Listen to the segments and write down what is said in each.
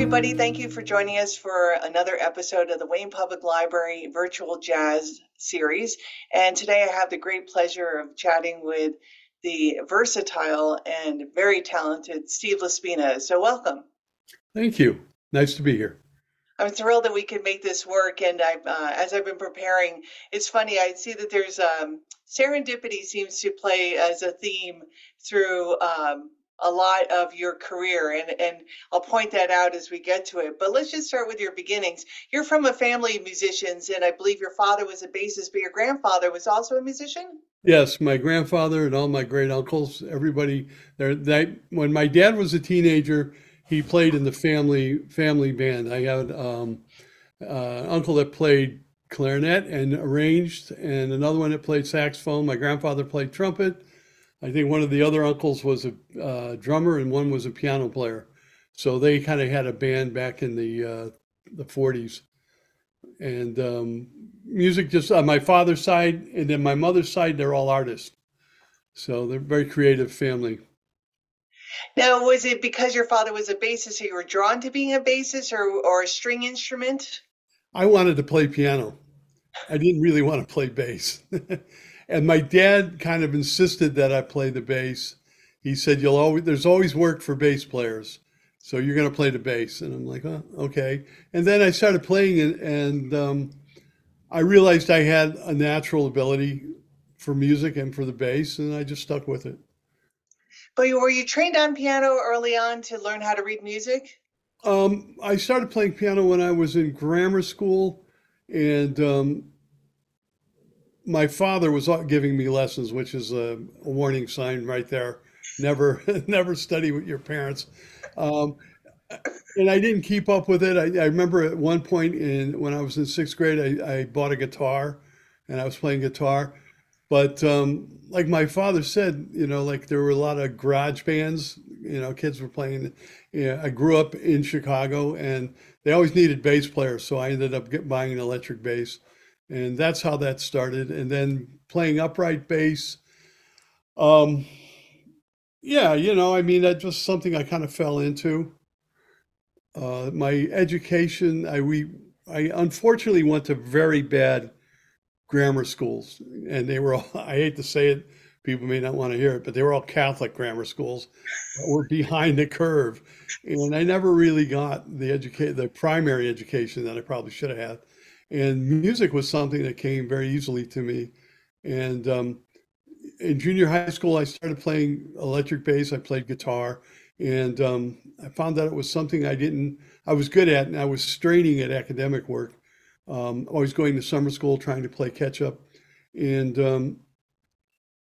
everybody. Thank you for joining us for another episode of the Wayne Public Library Virtual Jazz Series. And today I have the great pleasure of chatting with the versatile and very talented Steve LaSpina. So welcome. Thank you. Nice to be here. I'm thrilled that we could make this work. And as I've been preparing, it's funny, I see that there's serendipity seems to play as a theme through a lot of your career. And I'll point that out as we get to it. But let's just start with your beginnings. You're from a family of musicians, and I believe your father was a bassist, but your grandfather was also a musician? Yes, my grandfather and all my great uncles, everybody there. That when my dad was a teenager, he played in the family band. I had an uncle that played clarinet and arranged, and another one that played saxophone. My grandfather played trumpet. I think one of the other uncles was a drummer, and one was a piano player. So they kind of had a band back in the 40s. And music just on my father's side, and then my mother's side, they're all artists. So they're a very creative family. Now, was it because your father was a bassist, so you were drawn to being a bassist or a string instrument? I wanted to play piano. I didn't really want to play bass. And my dad kind of insisted that I play the bass. He said, there's always work for bass players. So you're going to play the bass. And I'm like, oh, okay. And then I started playing it, and I realized I had a natural ability for music and for the bass, and I just stuck with it. But were you trained on piano early on to learn how to read music? I started playing piano when I was in grammar school, and my father was giving me lessons, which is a warning sign right there. Never, never study with your parents. Um, and I didn't keep up with it. I remember at one point when I was in sixth grade, I bought a guitar, and I was playing guitar. But like my father said, like there were a lot of garage bands, kids were playing. I grew up in Chicago, and they always needed bass players. So I ended up buying an electric bass. And that's how that started. And then playing upright bass. Um, yeah, I mean, that's just something I kind of fell into. My education, I unfortunately went to very bad grammar schools, and they were all, I hate to say it, people may not want to hear it, but they were all Catholic grammar schools that were behind the curve. And I never really got the primary education that I probably should have had. And music was something that came very easily to me. And in junior high school, I started playing electric bass. I played guitar, and I found that it was something I was good at, and I was straining at academic work. Always going to summer school, trying to play catch up. And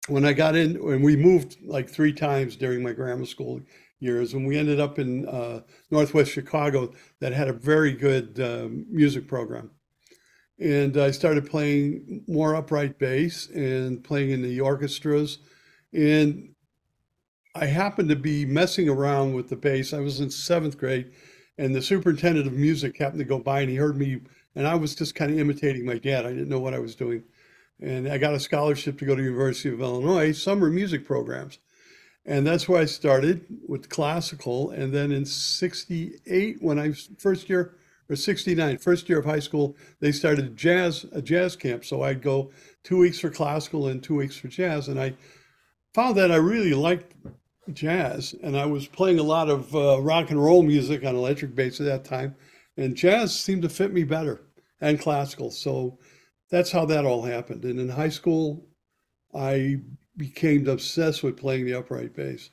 when I got in, and we moved like three times during my grammar school years, and we ended up in Northwest Chicago that had a very good music program. And I started playing more upright bass and playing in the orchestras. And I happened to be messing around with the bass. I was in seventh grade, and the superintendent of music happened to go by, and he heard me, and I was just kind of imitating my dad. I didn't know what I was doing. And I got a scholarship to go to the University of Illinois, summer music programs. And that's where I started with classical. And then in 68, when I first year, or 69, first year of high school, they started a jazz camp. So I'd go 2 weeks for classical and 2 weeks for jazz. And I found that I really liked jazz. And I was playing a lot of rock and roll music on electric bass at that time. And jazz seemed to fit me better, and classical. So that's how that all happened. And in high school, I became obsessed with playing the upright bass.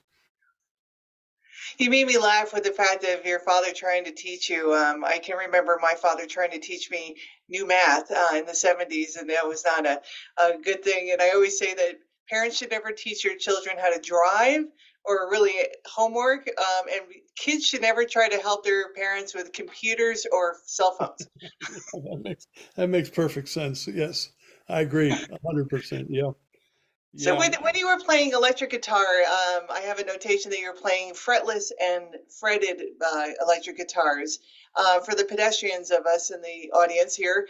You made me laugh with the fact of your father trying to teach you. I can remember my father trying to teach me new math in the 70s, and that was not a good thing. And I always say that parents should never teach your children how to drive or really homework, and kids should never try to help their parents with computers or cell phones. That makes perfect sense. Yes, I agree, 100%. Yeah, So yeah. when you were playing electric guitar, I have a notation that you're playing fretless and fretted electric guitars. For the pedestrians of us in the audience here,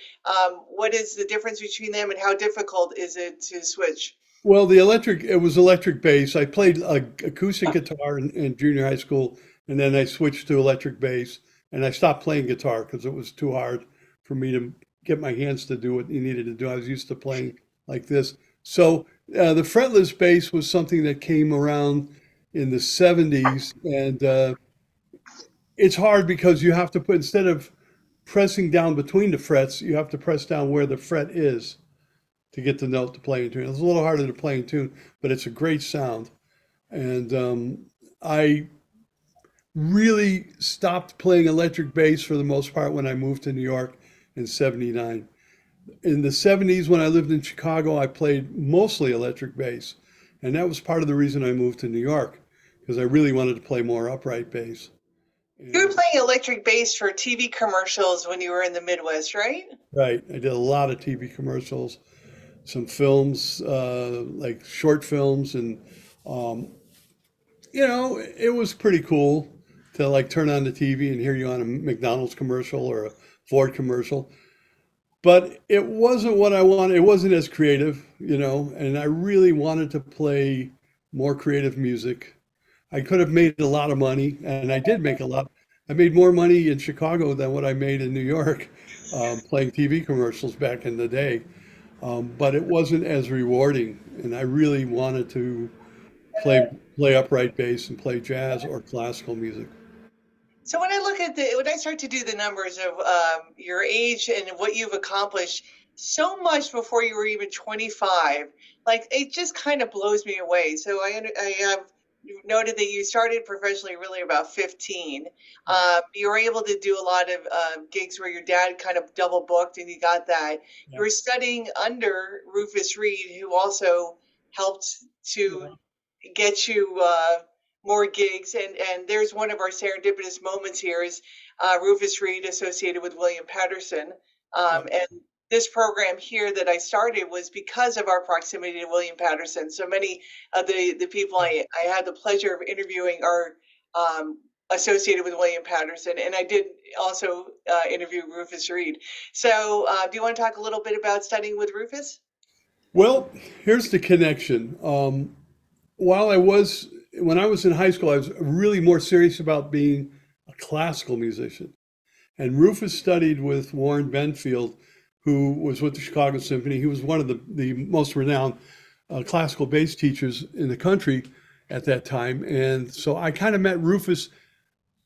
what is the difference between them, and how difficult is it to switch? Well, it was electric bass. I played acoustic guitar in junior high school, and then I switched to electric bass. and I stopped playing guitar because it was too hard for me to get my hands to do what you needed to do. I was used to playing like this. So the fretless bass was something that came around in the 70s, and it's hard because you have to put, instead of pressing down between the frets, you have to press down where the fret is to get the note to play in tune. It's a little harder to play in tune, but it's a great sound. And I really stopped playing electric bass for the most part when I moved to New York in 79. In the 70s, when I lived in Chicago, I played mostly electric bass. And that was part of the reason I moved to New York, because I really wanted to play more upright bass. You were And playing electric bass for TV commercials when you were in the Midwest, right? right, I did a lot of TV commercials, some films, like short films, and um, it was pretty cool to like turn on the TV and hear you on a McDonald's commercial or a Ford commercial. But it wasn't what I wanted. It wasn't as creative, and I really wanted to play more creative music. I could have made a lot of money, and I did make a lot. I made more money in Chicago than what I made in New York, playing TV commercials back in the day. But it wasn't as rewarding, and I really wanted to play play upright bass and play jazz or classical music. So when I look at when I start to do the numbers of your age and what you've accomplished so much before you were even 25, like it just kind of blows me away. So I have noted that you started professionally really about 15. You were able to do a lot of gigs where your dad kind of double booked and you got that. You Yeah. were studying under Rufus Reed, who also helped to Yeah. get you more gigs. And there's one of our serendipitous moments here is Rufus Reed associated with William Patterson. Yeah. And this program here that I started was because of our proximity to William Patterson. So many of the people I had the pleasure of interviewing are associated with William Patterson. And I did also interview Rufus Reed. So do you want to talk a little bit about studying with Rufus? Well, here's the connection. While when I was in high school, I was really more serious about being a classical musician. And Rufus studied with Warren Benfield, who was with the Chicago Symphony. He was one of the most renowned classical bass teachers in the country at that time. And so I kind of met Rufus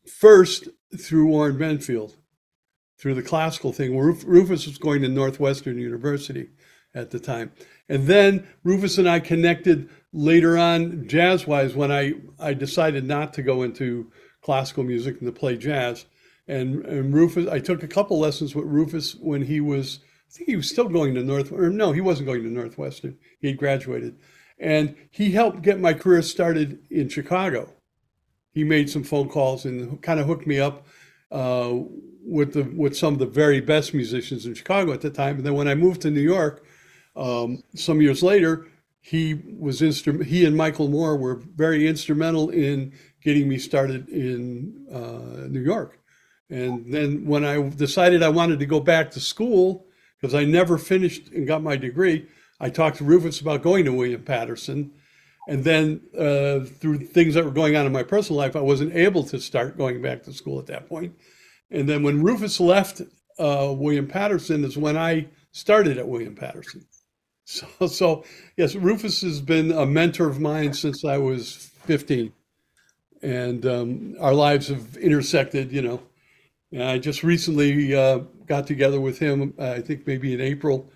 first through Warren Benfield, through the classical thing. Rufus was going to Northwestern University at the time. And then Rufus and I connected later on, jazz-wise, when I decided not to go into classical music and to play jazz. And Rufus, I took a couple lessons with Rufus when I think he was still going to or no, he wasn't going to Northwestern. He had graduated. And he helped get my career started in Chicago. He made some phone calls and kind of hooked me up uh, with some of the very best musicians in Chicago at the time. And then when I moved to New York, some years later, he and Michael Moore were very instrumental in getting me started in New York. And then when I decided I wanted to go back to school, because I never finished and got my degree, I talked to Rufus about going to William Patterson. And then through things that were going on in my personal life, I wasn't able to start going back to school at that point. And then when Rufus left William Patterson is when I started at William Patterson. So yes, Rufus has been a mentor of mine since I was 15, and our lives have intersected. And I just recently got together with him, I think maybe in April,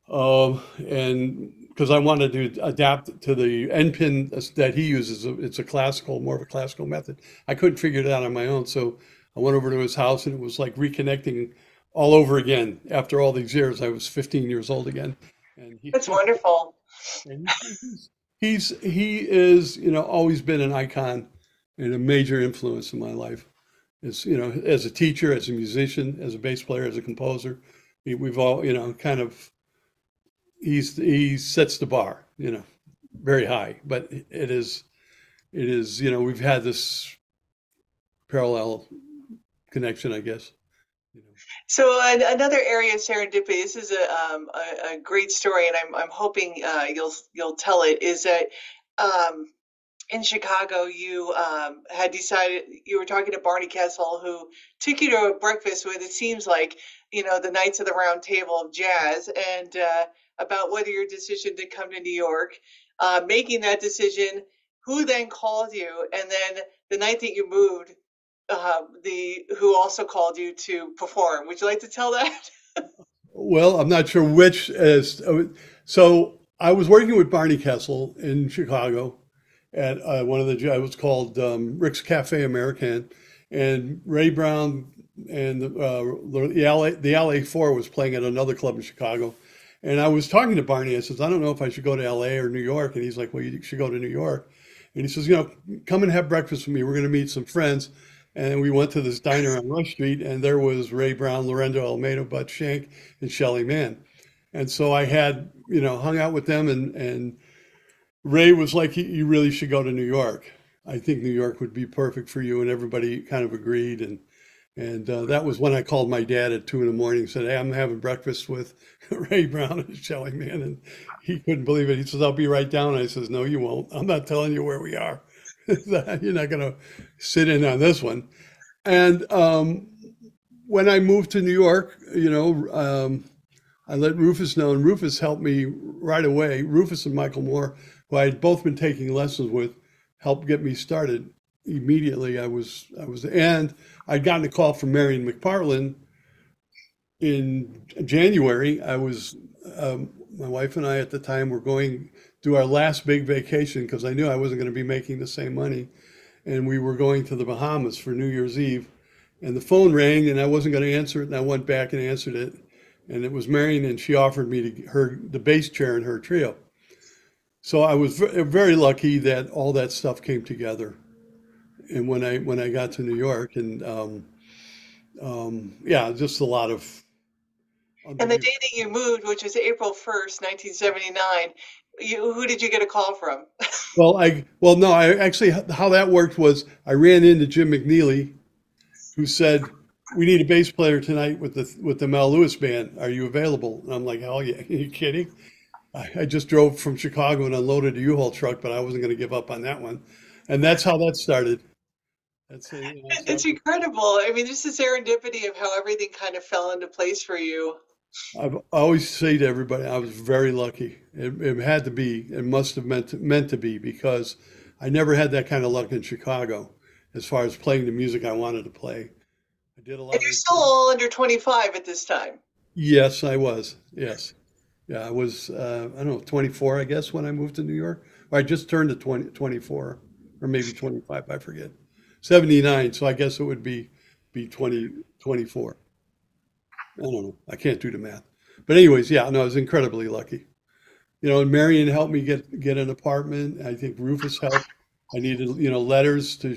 and because I wanted to adapt to the end pin that he uses. It's more of a classical method. I couldn't figure it out on my own, so I went over to his house, and it was like reconnecting all over again. After all these years, I was 15 years old again, and That's wonderful. and he is, always been an icon and a major influence in my life. As a teacher, as a musician, as a bass player, as a composer, we've all, kind of he sets the bar, very high. But it is, we've had this parallel connection, I guess. You know. So another area of serendipity. This is a great story, and I'm hoping you'll tell it. Is that um, in Chicago, you had decided you were talking to Barney Kessel, who took you to a breakfast with, it seems like, the Knights of the Round Table of Jazz, and about whether your decision to come to New York, making that decision, who then called you, and then the night that you moved, the who also called you to perform. Would you like to tell that? Well, I'm not sure which is. So I was working with Barney Kessel in Chicago at one of the, it was called Rick's Cafe American, and Ray Brown and the LA Four was playing at another club in Chicago. And I was talking to Barney. I says, I don't know if I should go to LA or New York. And he's like, well, you should go to New York. And he says, come and have breakfast with me. We're going to meet some friends. And we went to this diner on Rush Street, and there was Ray Brown, Lorenzo Almeida, Bud Shank, and Shelly Mann. And so I had, hung out with them, and Ray was like, you really should go to New York. I think New York would be perfect for you. And everybody kind of agreed. And that was when I called my dad at 2 in the morning and said, hey, I'm having breakfast with Ray Brown and Shelly Mann. And he couldn't believe it. He says, I'll be right down. I says, no, you won't. I'm not telling you where we are. You're not going to sit in on this one. And when I moved to New York, I let Rufus know, and Rufus helped me right away. Rufus and Michael Moore, who I had both been taking lessons with, helped get me started immediately. And I'd gotten a call from Marion McPartland in January. My wife and I at the time were going to our last big vacation because I knew I wasn't going to be making the same money. And we were going to the Bahamas for New Year's Eve. And the phone rang and I wasn't going to answer it. And I went back and answered it. And it was Marion, and she offered me the bass chair in her trio. So I was very lucky that all that stuff came together. And when I got to New York, and yeah, just a lot of And the unbelievable. day that you moved, which was April 1st, 1979, who did you get a call from? Well, no, I actually, how that worked was I ran into Jim McNeely, who said, "We need a bass player tonight with the Mel Lewis band. Are you available?" And I'm like, "Hell yeah! Are you kidding?" I just drove from Chicago and unloaded a U-Haul truck, but I wasn't going to give up on that one, and that's how that started. So It's incredible. I mean, just the serendipity of how everything kind of fell into place for you. I always say to everybody, I was very lucky. It had to be. It must have meant to be because I never had that kind of luck in Chicago as far as playing the music I wanted to play. I did a And lot you're of. still all under 25 at this time. Yes, I was. Yes. Yeah, I was, I don't know, 24, I guess, when I moved to New York. Or I just turned to 24, or maybe 25, I forget. 79, so I guess it would be 2024. I don't know. I can't do the math. But anyways, yeah, no, I was incredibly lucky. And Marion helped me get an apartment. I think Rufus helped. I needed, letters to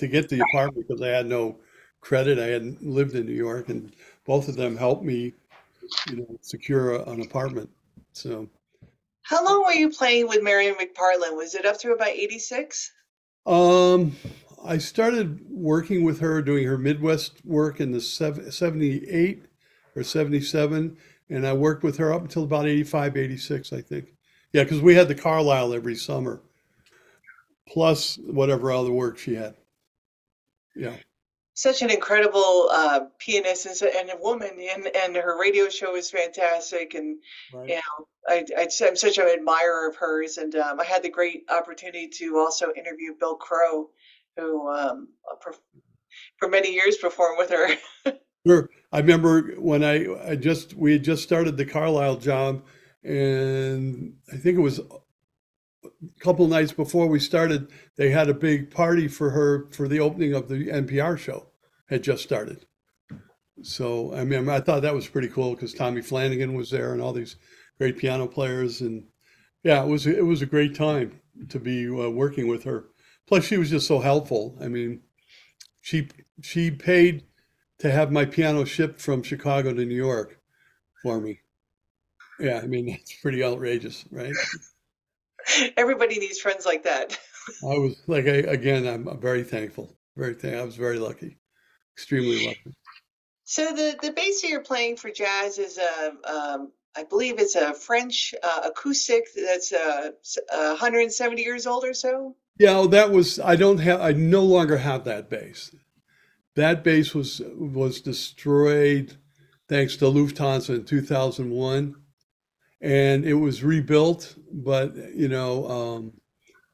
get the apartment because I had no credit. I hadn't lived in New York, and both of them helped me, secure an apartment. So, How long were you playing with Marion McPartland? Was it up to about 86? um, I started working with her, doing her Midwest work in the 78 or 77, and I worked with her up until about 85, 86, I think. Yeah, because we had the Carlisle every summer, plus whatever other work she had. Yeah, Such an incredible pianist and a woman, and her radio show is fantastic. And right. I'm such an admirer of hers. And I had the great opportunity to also interview Bill Crow, who for many years performed with her. Sure. I remember when we had just started the Carlisle job, and I think it was couple nights before we started, they had a big party for her for the opening of the NPR show had just started. So I mean, I thought that was pretty cool because Tommy Flanagan was there and all these great piano players, and yeah, it was a great time to be working with her. Plus, she was just so helpful. I mean, she she paid to have my piano shipped from Chicago to New York for me. Yeah, I mean, that's pretty outrageous, right? Everybody needs friends like that. I was like, again, I'm very thankful. I was very lucky, extremely lucky. So the bass that you're playing for jazz is I believe it's a French acoustic that's 170 years old or so. Yeah, oh, that was I no longer have that bass. That bass was destroyed thanks to Lufthansa in 2001, and it was rebuilt, but due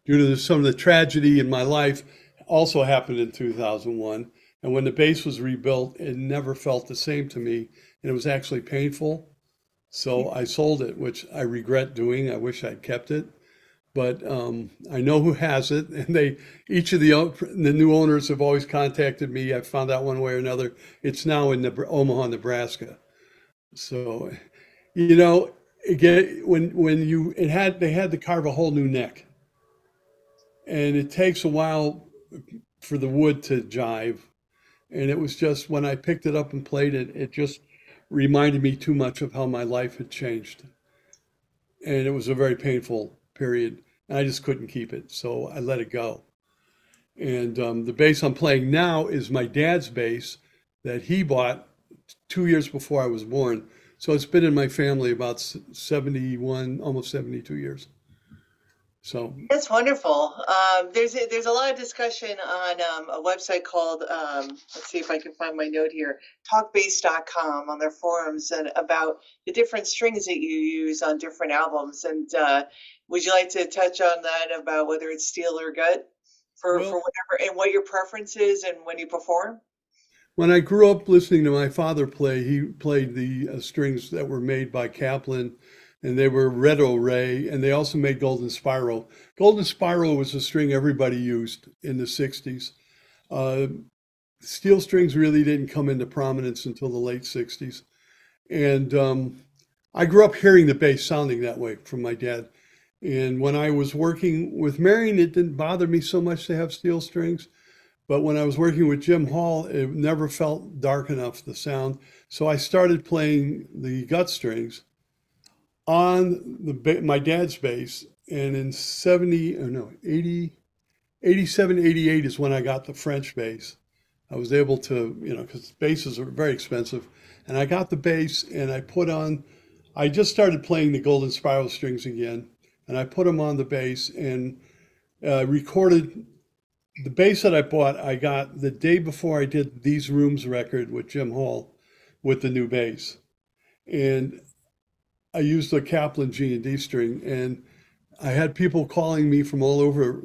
to some of the tragedy in my life also happened in 2001. And when the base was rebuilt, it never felt the same to me. And it was actually painful. So I sold it, which I regret doing. I wish I'd kept it. But I know who has it. And each of the new owners have always contacted me. I found out one way or another. It's now in Omaha, Nebraska. So, you know, again, when you, they had to carve a whole new neck, and it takes a while for the wood to jive. And it was just when I picked it up and played it, it just reminded me too much of how my life had changed. And it was a very painful period. And I just couldn't keep it. So I let it go. And the bass I'm playing now is my dad's bass that he bought 2 years before I was born. So it's been in my family about 71, almost 72 years. So, That's wonderful. There's a lot of discussion on a website called let's see if I can find my note here, talkbase.com, on their forums, and about the different strings that you use on different albums. And would you like to touch on that, about whether it's steel or gut for well, whatever, and what your preference is and when you perform? when I grew up listening to my father play, he played the strings that were made by Kaplan, and they were Red Ray, and they also made Golden Spiral. Golden Spiral was a string everybody used in the 60s. Uh, Steel strings really didn't come into prominence until the late 60s. And I grew up hearing the bass sounding that way from my dad. And when I was working with Marion, it didn't bother me so much to have steel strings. But when I was working with Jim Hall, it never felt dark enough, the sound. So I started playing the gut strings on my dad's bass. And in 70, oh no, 80, 87, 88 is when I got the French bass. I was able to, because basses are very expensive. And I got the bass and I just started playing the Golden Spiral strings again. And I put them on the bass and recorded the bass that I bought. I got the day before I did These Rooms record with Jim Hall with the new bass. And I used the Kaplan G&D string. And I had people calling me from all over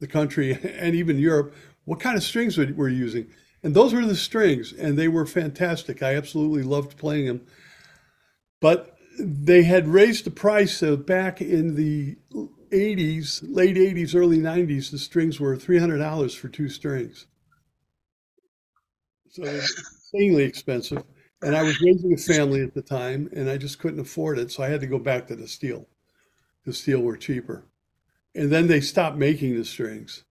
the country and even Europe. What kind of strings were you using? And those were the strings, and they were fantastic. I absolutely loved playing them. But they had raised the price. So back in the 80s, late 80s, early 90s, the strings were $300 for two strings. So it was insanely expensive. And I was raising a family at the time, and I just couldn't afford it. So I had to go back to the steel. The steel were cheaper. And then they stopped making the strings.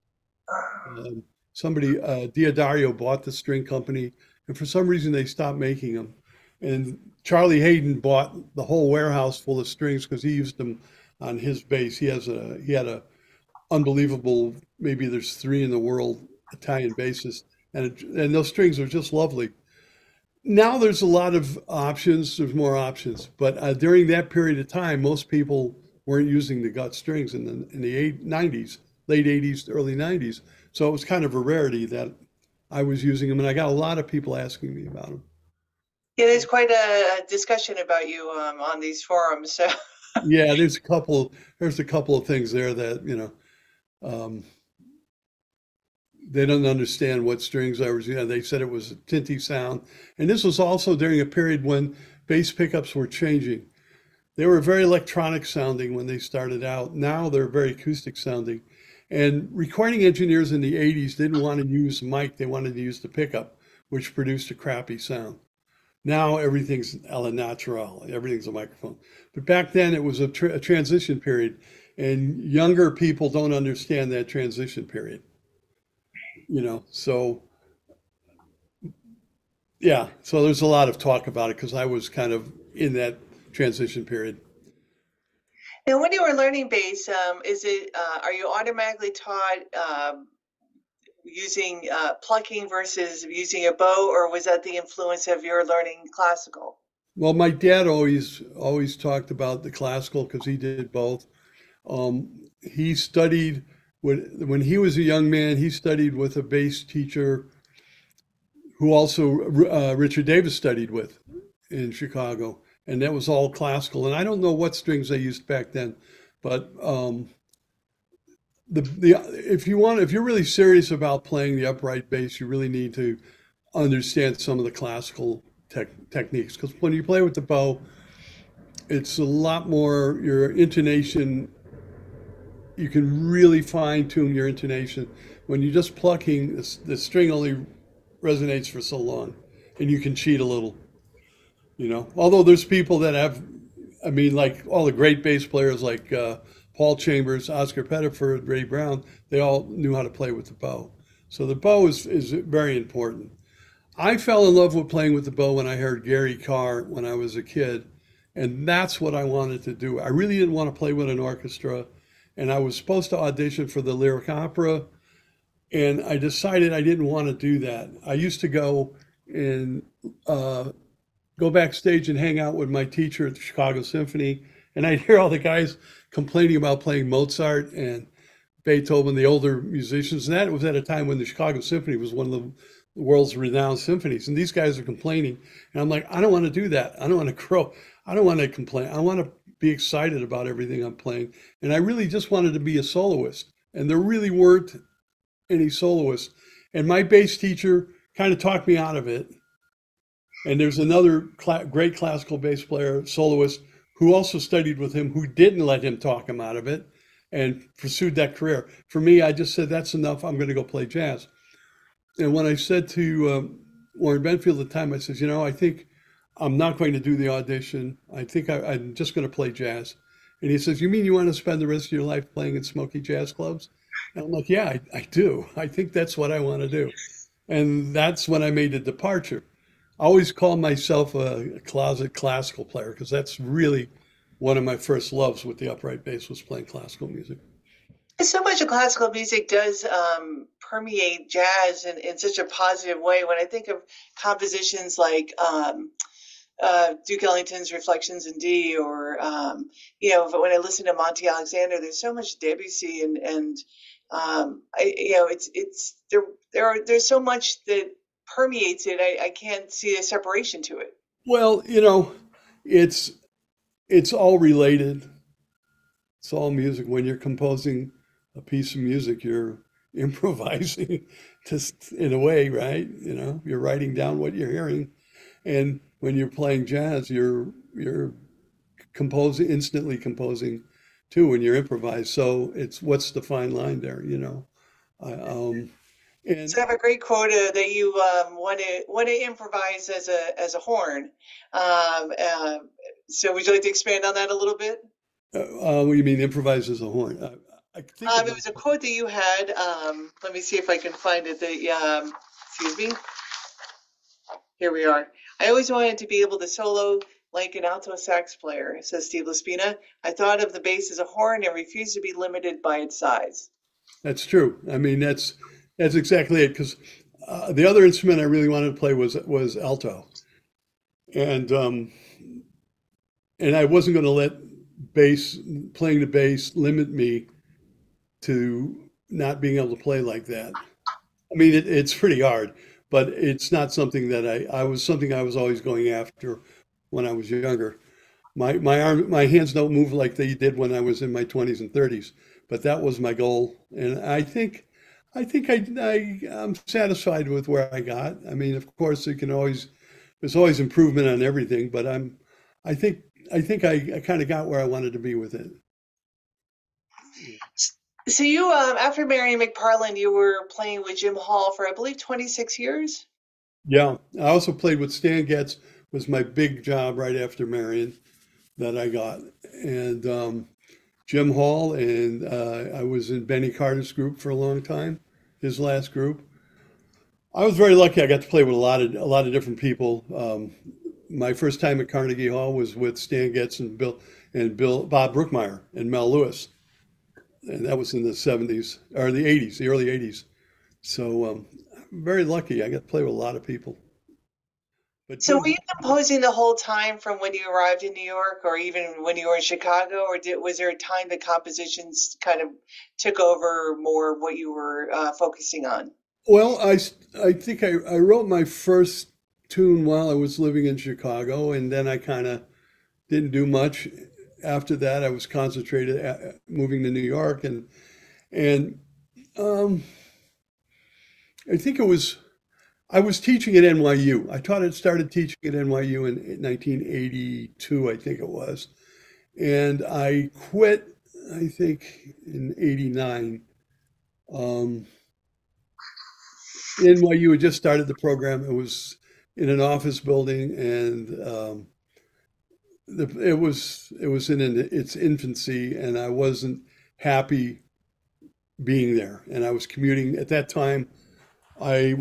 Somebody, Diodario bought the string company, and for some reason they stopped making them. And Charlie Hayden bought the whole warehouse full of strings because he used them on his bass. He had a unbelievable, maybe there's three in the world, Italian bassist, and those strings are just lovely. Now there's a lot of options. There's more options, but during that period of time, most people weren't using the gut strings in the 90s, late 80s, early 90s. So it was kind of a rarity that I was using them, and I got a lot of people asking me about them. Yeah, there's quite a discussion about you on these forums. So Yeah, there's a couple of things there that, um, they don't understand what strings I was, they said it was a tinty sound. And this was also during a period when bass pickups were changing. They were very electronic sounding when they started out. Now they're very acoustic sounding. And recording engineers in the 80s didn't want to use mic, they wanted to use the pickup, which produced a crappy sound. Now everything's a la natural, everything's a microphone. But back then it was a transition period, and younger people don't understand that transition period. So yeah, so there's a lot of talk about it because I was kind of in that transition period. now, when you were learning bass, is it are you automatically taught using plucking versus using a bow, or was that the influence of your learning classical? Well, my dad always talked about the classical because he did both. He studied when he was a young man. He studied with a bass teacher who also Richard Davis studied with in Chicago, and that was all classical. And I don't know what strings they used back then, but the if you're really serious about playing the upright bass, you really need to understand some of the classical techniques because when you play with the bow, it's a lot more your intonation. You can really fine tune your intonation when you're just plucking. The string only resonates for so long, and you can cheat a little. Although there's people that have, I mean, like all the great bass players like Paul Chambers, Oscar Pettiford, Ray Brown, they all knew how to play with the bow. So the bow is very important. I fell in love with playing with the bow when I heard Gary Carr when I was a kid, and that's what I wanted to do. I really didn't want to play with an orchestra, and I was supposed to audition for the Lyric Opera, and I decided I didn't want to do that. I used to and uh, go backstage and hang out with my teacher at the Chicago Symphony, and I'd hear all the guys complaining about playing Mozart and Beethoven, the older musicians. And that was at a time when the Chicago Symphony was one of the world's renowned symphonies. And these guys are complaining. And I'm like, I don't want to do that. I don't want to crow. I don't want to complain. I want to be excited about everything I'm playing. And I really just wanted to be a soloist. And there really weren't any soloists. And my bass teacher kind of talked me out of it. And there's another great classical bass player, soloist, who also studied with him, who didn't let him talk him out of it and pursued that career. For me, I just said, that's enough. I'm going to go play jazz. And when I said to Warren Benfield at the time, I said, I think I'm not going to do the audition. I think I'm just going to play jazz. And he says, you mean you want to spend the rest of your life playing in smoky jazz clubs? And I'm like, yeah, I do. I think that's what I want to do. And that's when I made the departure. I always call myself a closet classical player because that's really one of my first loves with the upright bass was playing classical music. So much of classical music does permeate jazz in such a positive way. When I think of compositions like Duke Ellington's Reflections in D, or when I listen to Monty Alexander, there's so much Debussy, it's there's so much that permeates it. I can't see a separation to it. Well, it's it's all related. It's all music. When you're composing a piece of music, you're improvising just in a way, right? You're writing down what you're hearing. And when you're playing jazz, you're composing, instantly composing too when you're improvised. So it's what's the fine line there? I, and So I have a great quote that you want to improvise as a horn. Um, uh, so would you like to expand on that a little bit? what do you mean improvise as a horn? I think It about was a quote that you had. Let me see if I can find it. Excuse me. Here we are. I always wanted to be able to solo like an alto sax player, says Steve LaSpina. I thought of the bass as a horn and refused to be limited by its size. that's true. I mean that's exactly it because the other instrument I really wanted to play was alto, and I wasn't going to let bass playing the bass limit me to not being able to play like that. I mean, it's pretty hard, but it's not something that I was always going after when I was younger. My hands don't move like they did when I was in my 20s and 30s, but that was my goal, and I'm satisfied with where I got. I mean, of course, there's always improvement on everything, but I think I kind of got where I wanted to be with it. So you, after Marion McParland, you were playing with Jim Hall for, I believe, 26 years. Yeah, I also played with Stan Getz was my big job right after Marion that I got, and Jim Hall, and I was in Benny Carter's group for a long time, his last group. I was very lucky. I got to play with a lot of different people. My first time at Carnegie Hall was with Stan Getz and Bob Brookmeyer and Mel Lewis, and that was in the '70s or the '80s, the early '80s. So I'm very lucky. I got to play with a lot of people. But So were you composing the whole time from when you arrived in New York, or even when you were in Chicago, or was there a time that compositions kind of took over more of what you were focusing on? well, I think I wrote my first tune while I was living in Chicago, and then I kind of didn't do much after that. I was concentrated moving to New York, and um, I think it was I was teaching at NYU. Started teaching at NYU in 1982, I think it was, and I quit. I think in '89. Um, NYU had just started the program. It was in an office building, and it was in its infancy, and I wasn't happy being there. And I was commuting at that time. I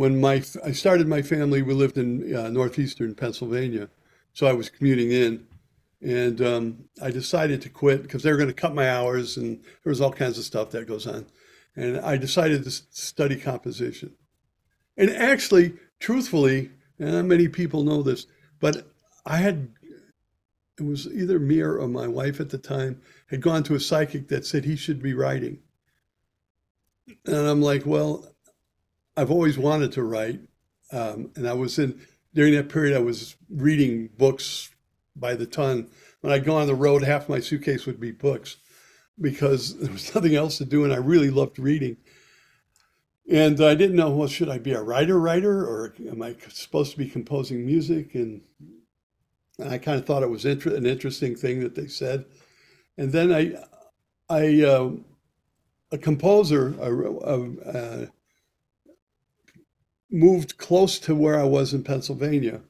started my family, we lived in northeastern Pennsylvania, so I was commuting in, and I decided to quit because they were going to cut my hours, and there was all kinds of stuff that goes on, and I decided to study composition. And actually, truthfully, and not many people know this, but I had it was either me or my wife at the time had gone to a psychic that said he should be writing, and I'm like, well, I've always wanted to write. And I was during that period, I was reading books by the ton. When I'd go on the road, half my suitcase would be books because there was nothing else to do. And I really loved reading. And I didn't know, well, should I be a writer, or am I supposed to be composing music? And I kind of thought it was an interesting thing that they said. And then I a composer, moved close to where I was in Pennsylvania,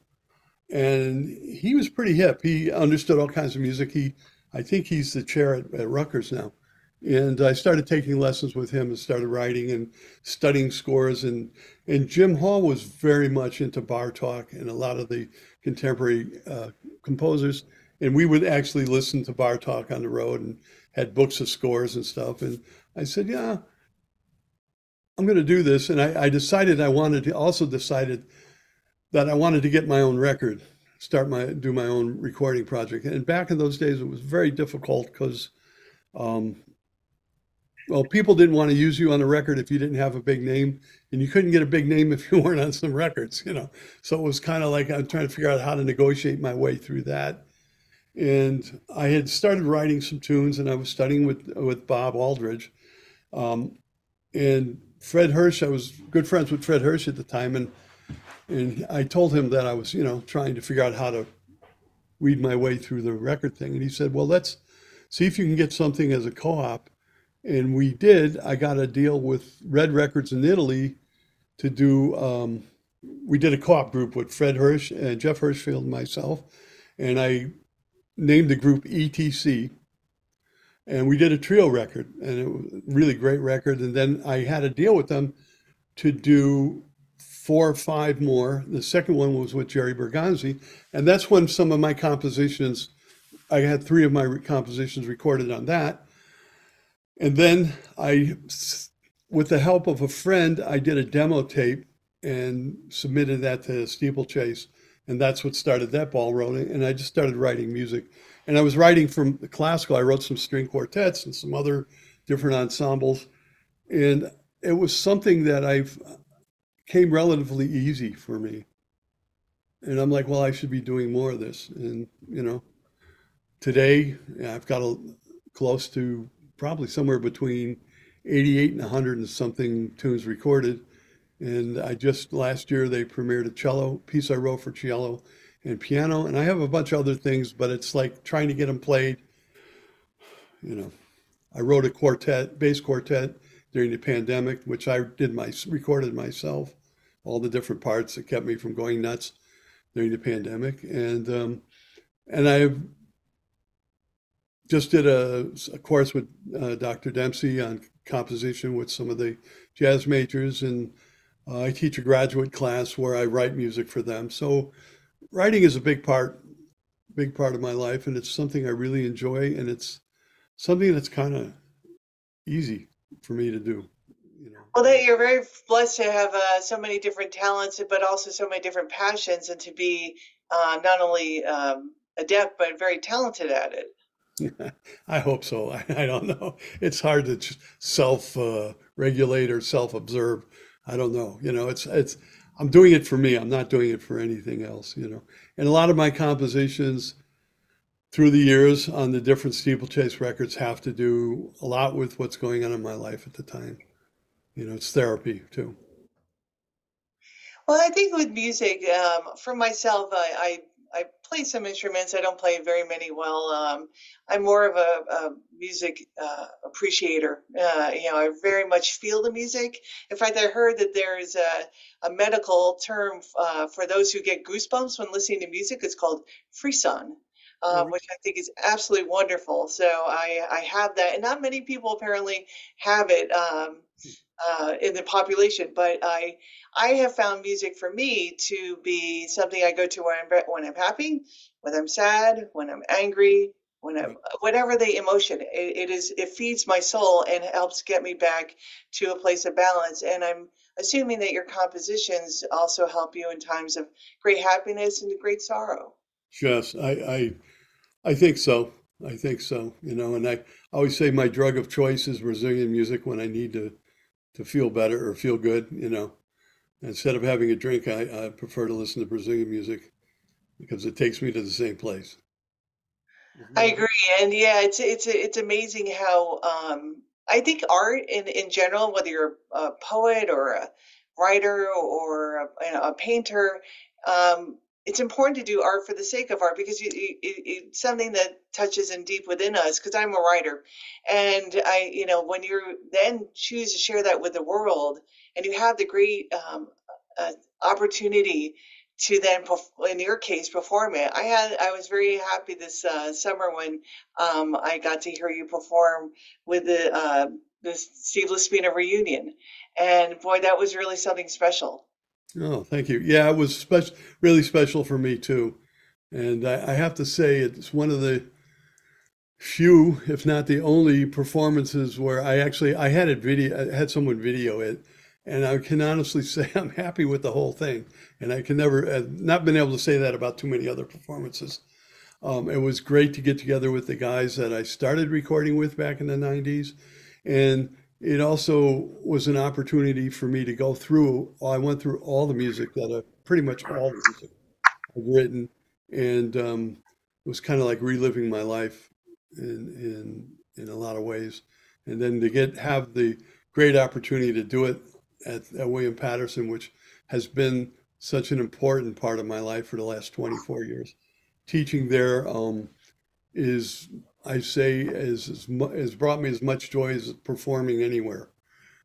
and he was pretty hip. He understood all kinds of music. I think he's the chair at Rutgers now. And I started taking lessons with him and started writing and studying scores. And Jim Hall was very much into Bartok and a lot of the contemporary composers. And we would actually listen to Bartok on the road and had books of scores and stuff. And I said, yeah, I'm going to do this. And I decided decided that I wanted to get my own record, do my own recording project. And back in those days, it was very difficult because, um, well, people didn't want to use you on a record if you didn't have a big name, and you couldn't get a big name if you weren't on some records. So it was kind of like I'm trying to figure out how to negotiate my way through that. And I had started writing some tunes, and I was studying with Bob Aldridge, um, and Fred Hirsch. I was good friends with Fred Hirsch at the time, and I told him that I was, trying to figure out how to weed my way through the record thing. And he said, well, let's see if you can get something as a co-op. And we did. I got a deal with Red Records in Italy to do, we did a co-op group with Fred Hirsch and Jeff Hirschfield and myself. And I named the group ETC. And we did a trio record, and it was a really great record. And then I had a deal with them to do four or five more. The second one was with Jerry Bergonzi, and that's when some of my compositions, I had three of my compositions recorded on that. And then with the help of a friend, I did a demo tape and submitted that to Steeplechase, and that's what started that ball rolling. And I just started writing music, and I was writing from the classical. I wrote some string quartets and some other different ensembles, and it was something that I've came relatively easy for me. And I'm like, well, I should be doing more of this. And, today I've got close to probably somewhere between 88 and 100 and something tunes recorded. And last year, they premiered a cello piece I wrote for cello and piano. And I have a bunch of other things, but it's like trying to get them played. You know, I wrote a bass quartet during the pandemic, which I recorded myself, all the different parts that kept me from going nuts during the pandemic. And I just did a course with Dr. Dempsey on composition with some of the jazz majors, and I teach a graduate class where I write music for them. So writing is a big part of my life, and it's something I really enjoy, and it's something that's kind of easy for me to do. you know. Well, that you're very blessed to have so many different talents, but also so many different passions, and to be not only adept but very talented at it. I hope so. I don't know. It's hard to self regulate or self observe. I don't know. I'm doing it for me. I'm not doing it for anything else, you know. And a lot of my compositions through the years on the different steeplechase records have to do a lot with what's going on in my life at the time. You know, it's therapy too. Well, I think with music, for myself, I play some instruments. I don't play very many well. I'm more of a music appreciator. I very much feel the music. In fact, I heard that there is a medical term for those who get goosebumps when listening to music. It's called frisson. Oh, Which I think is absolutely wonderful. So I have that, and not many people apparently have it. In the population, but I have found music for me to be something I go to when I'm happy, when I'm sad, when I'm angry, when I'm right. whatever the emotion. It feeds my soul and helps get me back to a place of balance. And I'm assuming that your compositions also help you in times of great happiness and great sorrow. Yes, I think so. I think so. You know, and I always say my drug of choice is Brazilian music when I need to feel better or feel good, you know. Instead of having a drink, I prefer to listen to Brazilian music because it takes me to the same place. Isn't I that right? agree, and yeah, it's amazing how I think art in general, whether you're a poet or a writer or a painter, it's important to do art for the sake of art because it's something that touches in deep within us. Because I'm a writer, and when you then choose to share that with the world, and you have the great uh, opportunity to then, in your case, perform it. I was very happy this summer when I got to hear you perform with the Steve LaSpina reunion, and boy, that was really something special. Oh, thank you. Yeah, it was really special for me too. And I have to say, it's one of the few, if not the only performances where I had it video, I had someone video it, and I can honestly say I'm happy with the whole thing. And I can never, not been able to say that about too many other performances. It was great to get together with the guys that I started recording with back in the 90s. And it also was an opportunity for me to go through, I went through all the music pretty much all the music I've written. And it was kind of like reliving my life in a lot of ways. And then to have the great opportunity to do it at William Patterson, which has been such an important part of my life for the last 24 years. Teaching there is, I say, has brought me as much joy as performing anywhere.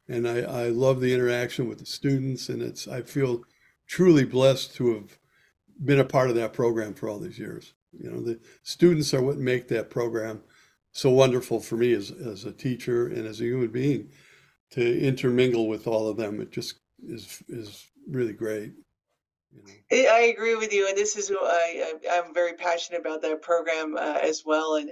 And I love the interaction with the students, and I feel truly blessed to have been a part of that program for all these years. You know, the students are what make that program so wonderful for me as a teacher and as a human being to intermingle with all of them. It just is really great, you know. I agree with you, and this is I'm very passionate about that program as well, and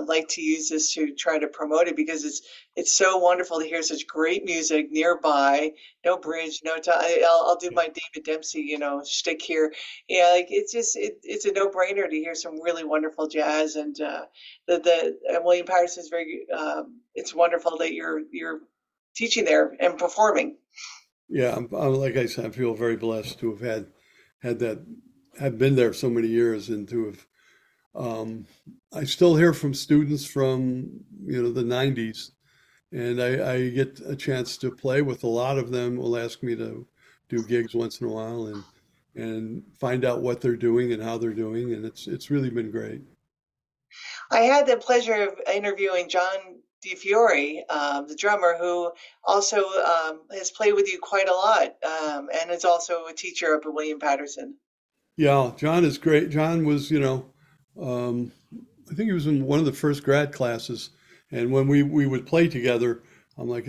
like to use this to try to promote it because it's so wonderful to hear such great music nearby. No bridge, no time. I'll do my David Dempsey, shtick here. Yeah, like it's a no brainer to hear some really wonderful jazz, and the William Patterson is very. It's wonderful that you're teaching there and performing. Yeah, like I said, I feel very blessed to have had that, had been there so many years and to have, um, I still hear from students from, the 90s, and I get a chance to play with a lot of them. Will ask me to do gigs once in a while and find out what they're doing and how they're doing, and it's really been great. I had the pleasure of interviewing John DiFiore, the drummer, who also has played with you quite a lot, and is also a teacher up at William Patterson. Yeah, John is great. John was, um, I think he was in one of the first grad classes, and when we would play together, I'm like,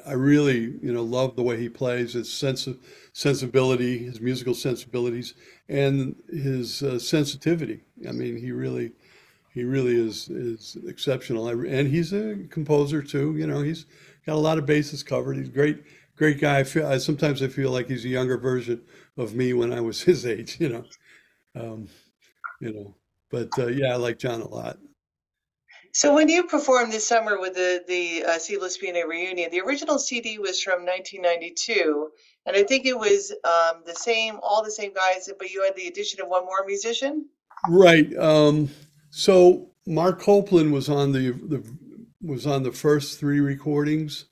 I really, love the way he plays, his sensibility, his musical sensibilities, and his sensitivity. I mean, he really is exceptional. And he's a composer too. He's got a lot of bases covered. He's a great guy. Sometimes I feel like he's a younger version of me when I was his age, um, you know. But yeah, I like John a lot. So when you performed this summer with the C. LaSpina reunion, the original CD was from 1992, and I think it was the same, all the same guys, but you had the addition of one more musician. Right. So Mark Copeland was on the first three recordings,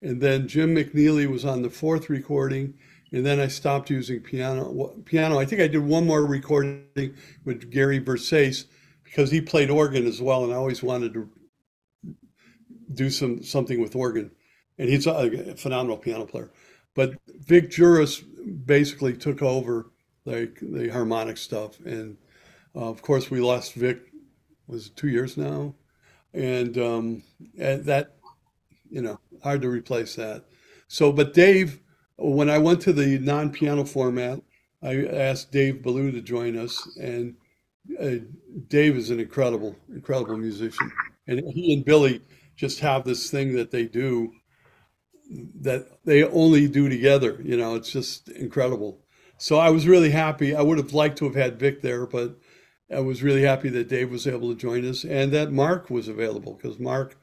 and then Jim McNeely was on the fourth recording, and then I stopped using piano. I think I did one more recording with Gary Versace because he played organ as well, and I always wanted to do something with organ, and he's a phenomenal piano player. But Vic Juris basically took over like the harmonic stuff, and of course we lost Vic. Was it 2 years now? And that hard to replace that. So, but Dave, when I went to the non-piano format, I asked Dave Ballou to join us, and uh, Dave is an incredible musician, and he and Billy just have this thing that they do that they only do together. It's just incredible. So I was really happy. I would have liked to have had Vic there, but I was really happy that Dave was able to join us and that Mark was available because Mark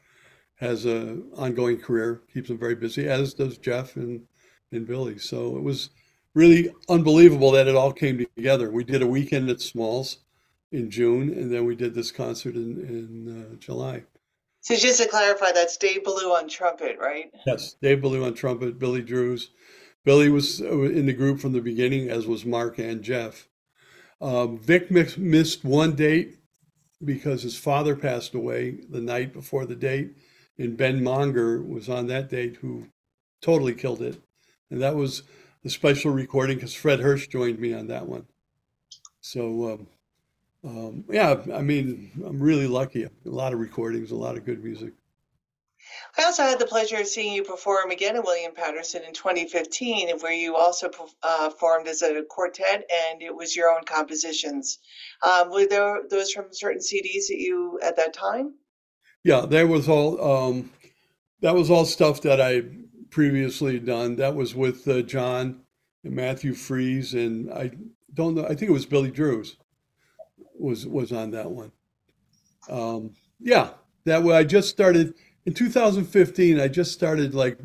has a ongoing career, keeps him very busy, as does Jeff and Billy. So it was really unbelievable that it all came together. We did a weekend at Smalls in June, and then we did this concert in July. So just to clarify, that's Dave Ballou on trumpet, right? Yes, Dave Ballou on trumpet, Billy Drews. Billy was in the group from the beginning, as was Mark and Jeff. Vic missed one date because his father passed away the night before the date, and Ben Monger was on that date who totally killed it. And that was the special recording because Fred Hirsch joined me on that one. So, yeah, I mean, I'm really lucky. A lot of recordings, a lot of good music. I also had the pleasure of seeing you perform again at William Patterson in 2015, where you also formed as a quartet, and it was your own compositions. Were there those from certain CDs that you at that time? Yeah, that was all stuff that I previously done. That was with John and Matthew Fries, and I don't know. I think it was Billy Drews was on that one. Yeah, that way I just started in 2015. I just started like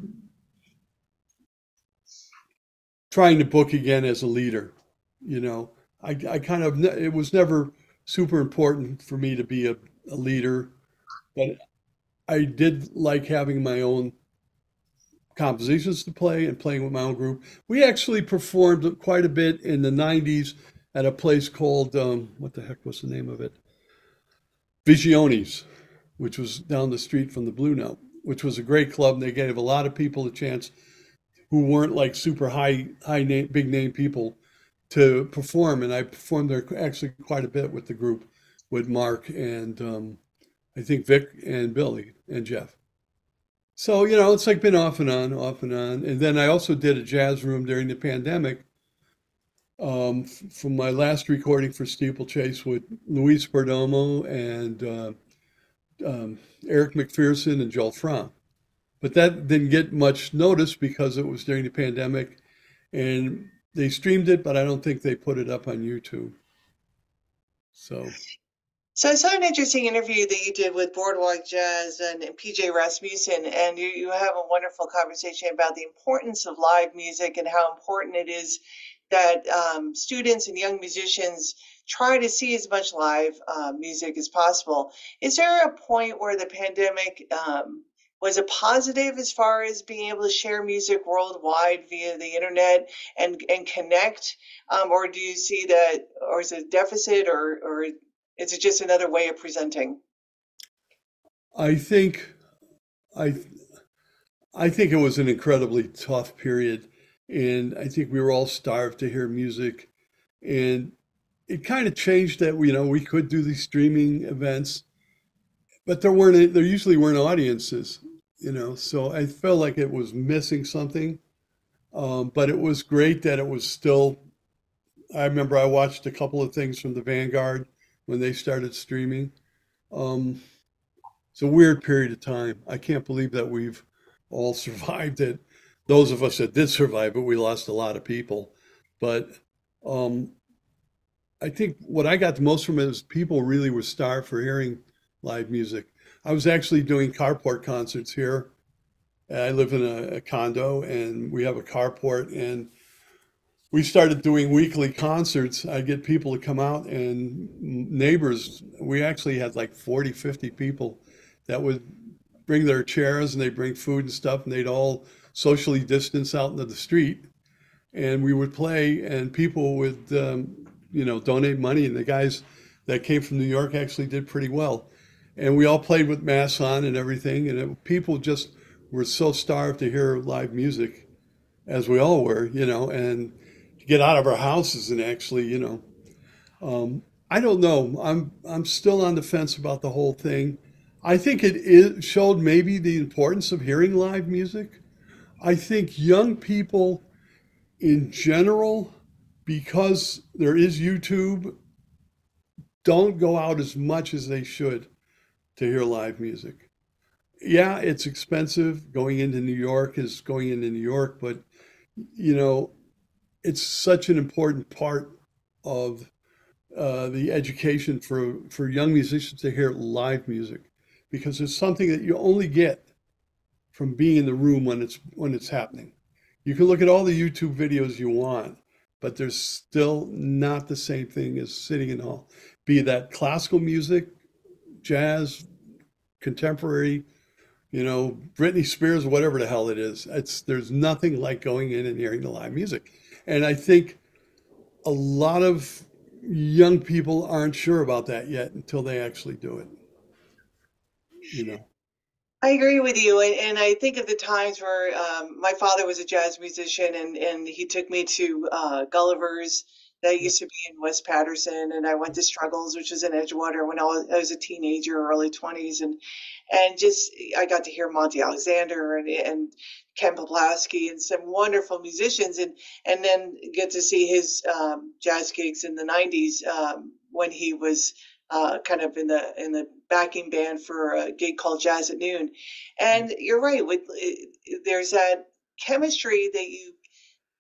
trying to book again as a leader. You know, I kind of it was never super important for me to be a leader, but I did like having my own compositions to play and playing with my own group. We actually performed quite a bit in the 90s at a place called, what the heck was the name of it? Vigiones, which was down the street from the Blue Note, which was a great club. And they gave a lot of people a chance who weren't like super high name, big name people to perform. And I performed there actually quite a bit with the group, with Mark and I think Vic and Billy and Jeff. So, it's like been off and on, off and on. And then I also did a jazz room during the pandemic from my last recording for Steeplechase with Luis Perdomo and Eric McPherson and Joel Fromm. But that didn't get much notice because it was during the pandemic and they streamed it, but I don't think they put it up on YouTube. So, So I saw an interesting interview that you did with Boardwalk Jazz and PJ Rasmussen, and you have a wonderful conversation about the importance of live music and how important it is that students and young musicians try to see as much live music as possible. Is there a point where the pandemic was a positive as far as being able to share music worldwide via the internet and connect, or do you see that, or is it a deficit, or is it just another way of presenting? I think I I think it was an incredibly tough period, and I think we were all starved to hear music, and it kind of changed that we could do these streaming events, but there usually weren't audiences. So I felt like it was missing something. But it was great that it was still. I remember I watched a couple of things from the Vanguard when they started streaming. Um, it's a weird period of time. I can't believe that we've all survived it. Those of us that did survive it, we lost a lot of people. But um, I think what I got the most from it is people really were starved for hearing live music. I was actually doing carport concerts here. I live in a condo and we have a carport, and we started doing weekly concerts. I get people to come out and neighbors. We actually had like 40, 50 people that would bring their chairs and they bring food and stuff, and they'd all socially distance out into the street, and we would play, and people would donate money, and the guys that came from New York actually did pretty well, and we all played with masks on and everything, and people just were so starved to hear live music, as we all were, and to get out of our houses and actually, I don't know. I'm still on the fence about the whole thing. I think it showed maybe the importance of hearing live music. I think young people in general, because there is YouTube, don't go out as much as they should to hear live music. Yeah, it's expensive. Going into New York is going into New York, but you know, it's such an important part of the education for young musicians to hear live music, because it's something that you only get from being in the room when it's happening. You can look at all the YouTube videos you want, but there's still not the same thing as sitting in hall. Be that classical music, jazz, contemporary, Britney Spears, whatever the hell it is. There's nothing like going in and hearing the live music. And I think a lot of young people aren't sure about that yet until they actually do it, you know. I agree with you, and I think of the times where my father was a jazz musician, and he took me to Gulliver's that Yeah. used to be in West Patterson, and I went to Struggles, which was in Edgewater when I was a teenager, early 20s, and just I got to hear Monty Alexander and Ken Poplawski and some wonderful musicians, and then get to see his jazz gigs in the 90s when he was kind of in the backing band for a gig called Jazz at Noon. And you're right, there's that chemistry that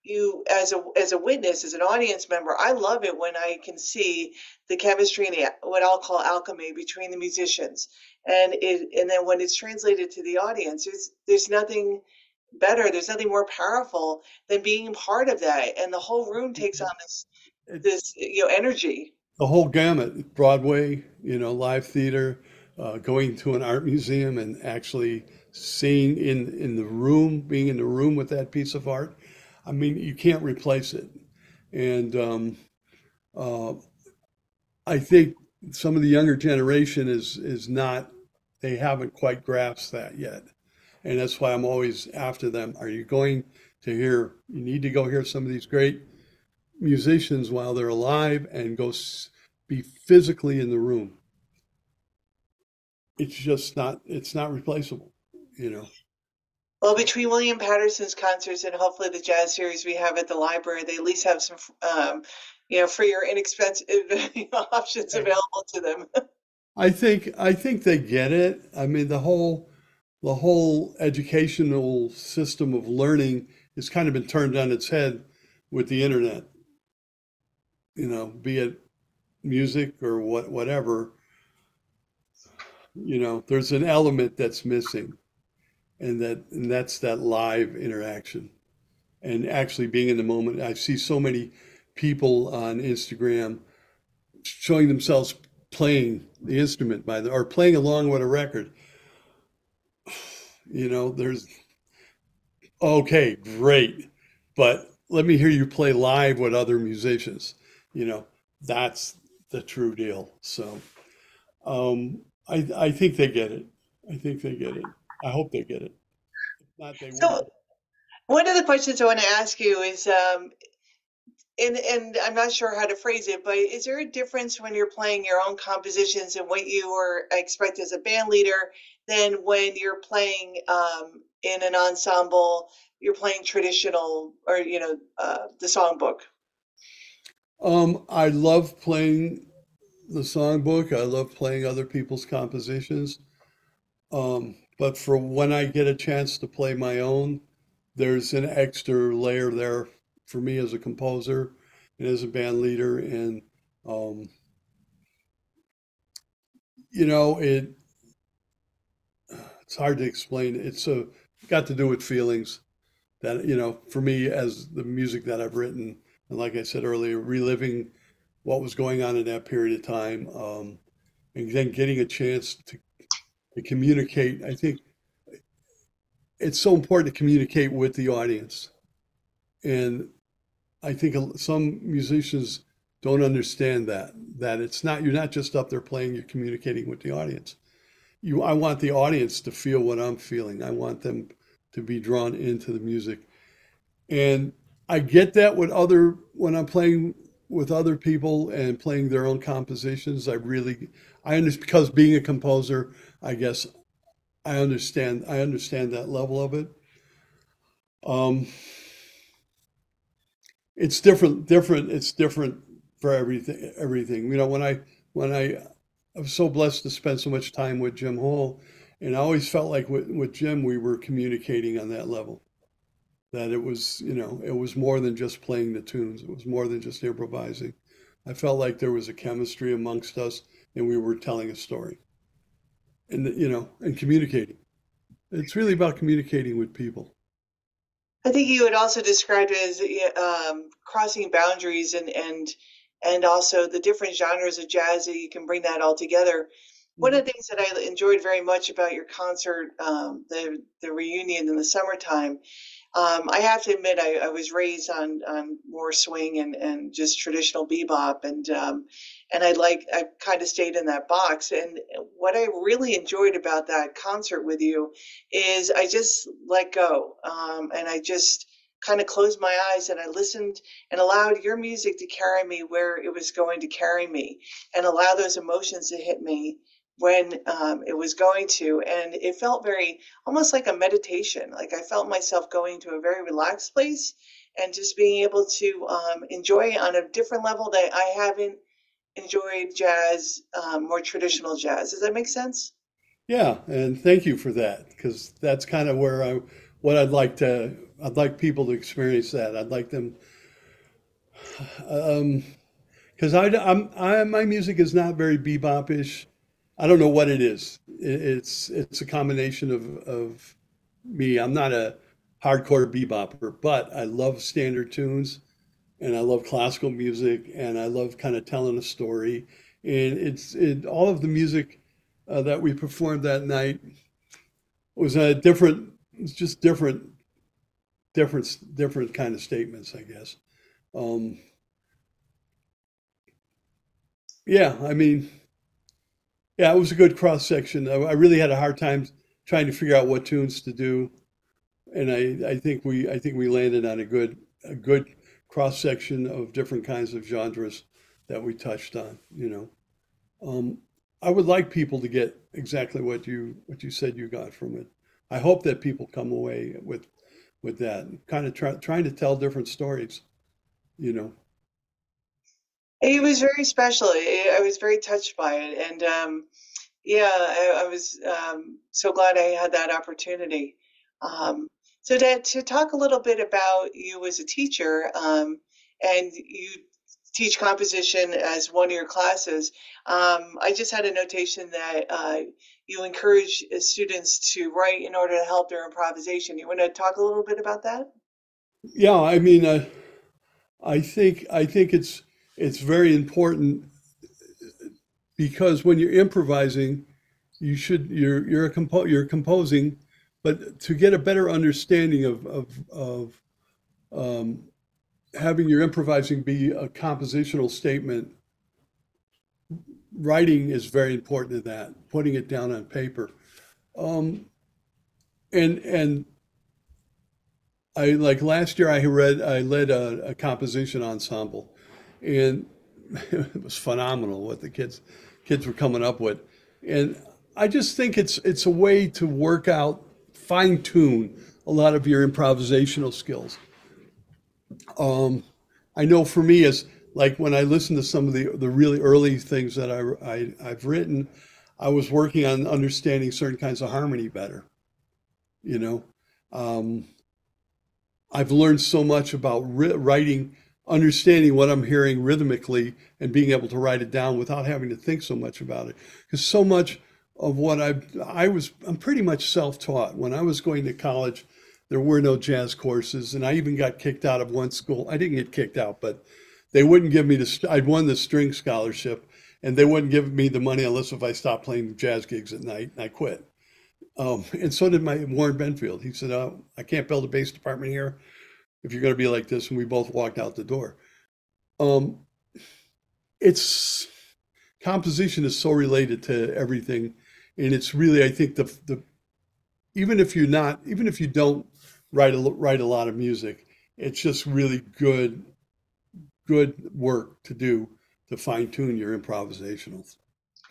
you as a witness, as an audience member, I love it when I can see the chemistry and the what I'll call alchemy between the musicians, and then when it's translated to the audience, there's nothing better, there's nothing more powerful than being part of that, and the whole room takes on It's this energy. the whole gamut, Broadway, live theater, going to an art museum and actually seeing in the room, being in the room with that piece of art. I mean, you can't replace it. And uh, I think some of the younger generation is not, they haven't quite grasped that yet. And that's why I'm always after them. Are you going to hear, you need to go hear some of these great musicians while they're alive and go be physically in the room. It's just not, it's not replaceable, you know. Well, between William Patterson's concerts and hopefully the jazz series we have at the library, they at least have some, free or inexpensive options Right. available to them. I think they get it. I mean, the whole educational system of learning has kind of been turned on its head with the internet, be it music or whatever, there's an element that's missing, and that's that live interaction and actually being in the moment. I see so many people on Instagram showing themselves playing the instrument or playing along with a record. There's okay, great, but let me hear you play live with other musicians. You know, that's the true deal. So, I think they get it. I think they get it. I hope they get it. If not, they will. So, one of the questions I want to ask you is, and I'm not sure how to phrase it, but is there a difference when you're playing your own compositions and what you are expect as a band leader than when you're playing in an ensemble, you're playing traditional or the songbook? I love playing the songbook. I love playing other people's compositions. but for when I get a chance to play my own, there's an extra layer there for me as a composer and as a band leader. And, um, you know, it's hard to explain. Got to do with feelings that, for me as the music that I've written. And like I said earlier, reliving what was going on in that period of time, and then getting a chance to communicate. I think it's so important to communicate with the audience. And I think some musicians don't understand that you're not just up there playing, you're communicating with the audience. I want the audience to feel what I'm feeling. I want them to be drawn into the music. And I get that when I'm playing with other people and playing their own compositions. I understand, because being a composer, I guess I understand that level of it. Um, it's different for everything. I was so blessed to spend so much time with Jim Hall, and I always felt like with Jim, we were communicating on that level. That it was more than just playing the tunes. It was more than just improvising. I felt like there was a chemistry amongst us, and we were telling a story, and communicating. It's really about communicating with people. I think you would also describe it as crossing boundaries and also the different genres of jazz that you can bring that all together. One Mhm. of the things that I enjoyed very much about your concert, the reunion in the summertime, I have to admit, I was raised on more swing and just traditional bebop, and I kind of stayed in that box. And what I really enjoyed about that concert with you is I just let go, and I just kind of closed my eyes and I listened and allowed your music to carry me where it was going to carry me, and allow those emotions to hit me when it was going to, and it felt very almost like a meditation. Like I felt myself going to a very relaxed place and just being able to enjoy it on a different level that I haven't enjoyed jazz, more traditional jazz. Does that make sense? Yeah, and thank you for that, because that's kind of what I'd like people to experience that. I'd like them, um, because my music is not very bebopish. I don't know what it is. It's a combination of me. I'm not a hardcore bebopper, but I love standard tunes and I love classical music and I love kind of telling a story. And all of the music that we performed that night was a different, it's just different kind of statements, I guess. Um, yeah, I mean, yeah, it was a good cross section. I really had a hard time trying to figure out what tunes to do, and I think we landed on a good cross section of different kinds of genres that we touched on. Um, I would like people to get exactly what you said you got from it. I hope that people come away with that, kind of trying to tell different stories. You know. It was very special. I was very touched by it, and yeah, I was so glad I had that opportunity. Um, so to talk a little bit about you as a teacher, and you teach composition as one of your classes. I just had a notation that you encourage students to write in order to help their improvisation. You want to talk a little bit about that? Yeah, I mean, I think it's very important because when you're improvising, you're composing, but to get a better understanding of um, having your improvising be a compositional statement, writing is very important in that, putting it down on paper. Um, and I like last year I led a composition ensemble, and it was phenomenal what the kids were coming up with. And I just think it's a way to work out, fine tune a lot of your improvisational skills. Um, I know for me, as like when I listen to some of the really early things that I've written, I was working on understanding certain kinds of harmony better, you know. Um, I've learned so much about writing, understanding what I'm hearing rhythmically and being able to write it down without having to think so much about it. Because so much of what I'm pretty much self-taught. When I was going to college, there were no jazz courses, and I even got kicked out of one school. I didn't get kicked out, but they wouldn't give me I'd won the string scholarship, and they wouldn't give me the money unless if I stopped playing jazz gigs at night, and I quit. And so did my Warren Benfield. He said, "Oh, I can't build a bass department here if you're going to be like this." And we both walked out the door. Um, it's composition is so related to everything, and it's really, I think, the even if you don't write a lot of music, it's just really good work to do to fine tune your improvisational So,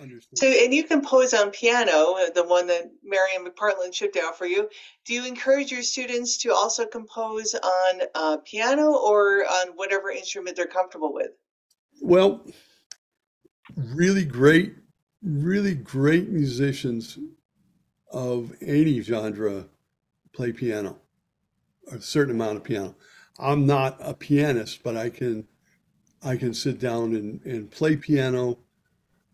understanding. and you compose on piano, the one that Marion McPartland shipped out for you. Do you encourage your students to also compose on piano or on whatever instrument they're comfortable with? Well, really really great musicians of any genre play piano, a certain amount of piano. I'm not a pianist, but I can sit down and play piano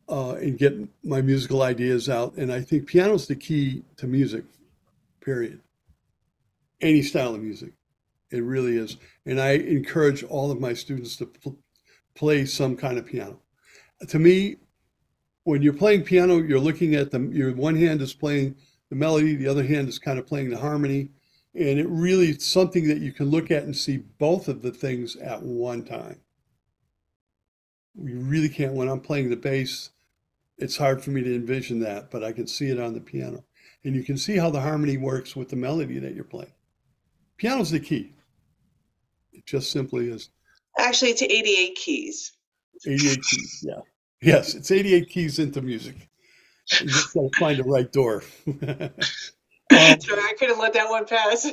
and get my musical ideas out. And I think piano's the key to music, period. Any style of music. It really is. And I encourage all of my students to play some kind of piano. To me, when you're playing piano, you're looking at your one hand is playing the melody, the other hand is kind of playing the harmony. And it really is something that you can look at and see both of the things at one time. We really can't, when I'm playing the bass, it's hard for me to envision that, but I can see it on the piano. And you can see how the harmony works with the melody that you're playing. Piano's the key. It just simply is. Actually, it's 88 keys. 88 keys, yeah. Yes, it's 88 keys into music. You just gotta find the right door. Um, Sorry, I couldn't let that one pass.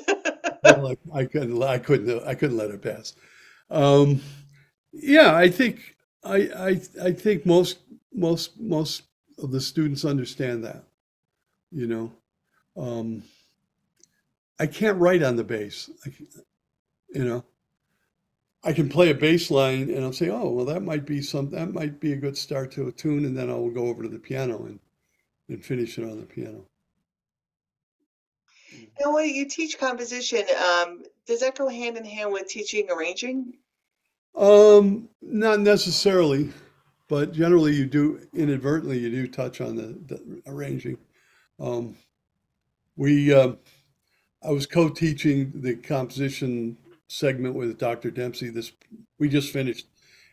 well, I couldn't let it pass. Um, yeah, I think most of the students understand that, you know. Um, I can't write on the bass. You know, I can play a bass line and I'll say, oh, well, that might be a good start to a tune, and then I'll go over to the piano and finish it on the piano. Now, when you teach composition, does that go hand in hand with teaching arranging? Not necessarily, but generally you do touch on the arranging. Um, we I was co-teaching the composition segment with Dr. Dempsey. We just finished,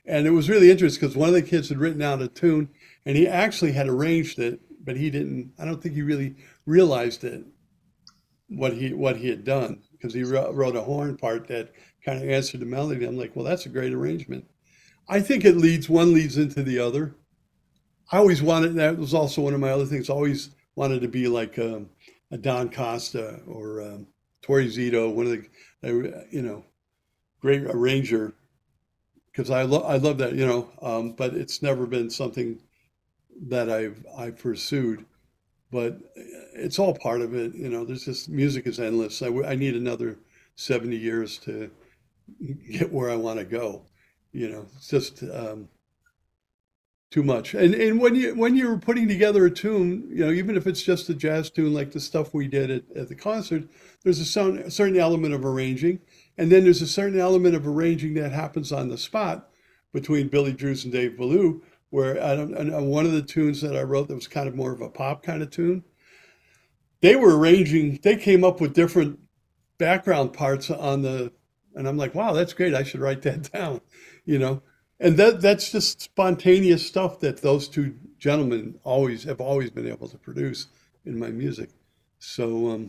and it was really interesting because one of the kids had written out a tune, and he actually had arranged it, but he didn't. I don't think he really realized it what he had done because he wrote a horn part that kind of answered the melody. I'm like, well, that's a great arrangement. I think one leads into the other. I always wanted, that was also one of my other things. I always wanted to be like a Don Costa or Torrey Zito, one of great arranger, because I love that, but it's never been something that I've pursued. But it's all part of it, there's just, music is endless. I need another 70 years to get where I want to go. It's just too much. And when you're putting together a tune, even if it's just a jazz tune like the stuff we did at the concert, there's a certain element of arranging, and then there's a certain element of arranging that happens on the spot between Billy Drews and Dave Ballou, where I don't, and one of the tunes that I wrote that was kind of more of a pop kind of tune, they came up with different background parts and I'm like, wow, that's great. I should write that down, you know. And that's just spontaneous stuff that those two gentlemen have always been able to produce in my music. So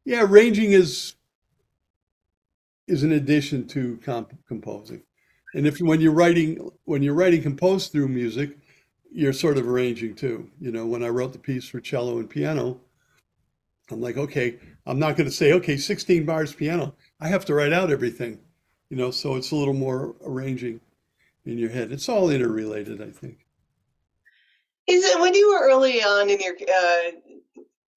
yeah, arranging is an addition to composing. And if when you're writing composed through music, you're sort of arranging too. When I wrote the piece for cello and piano, I'm like, okay, I'm not going to say, okay, 16 bars piano. I have to write out everything, so it's a little more arranging in your head. It's all interrelated, I think. Is it when you were early on in your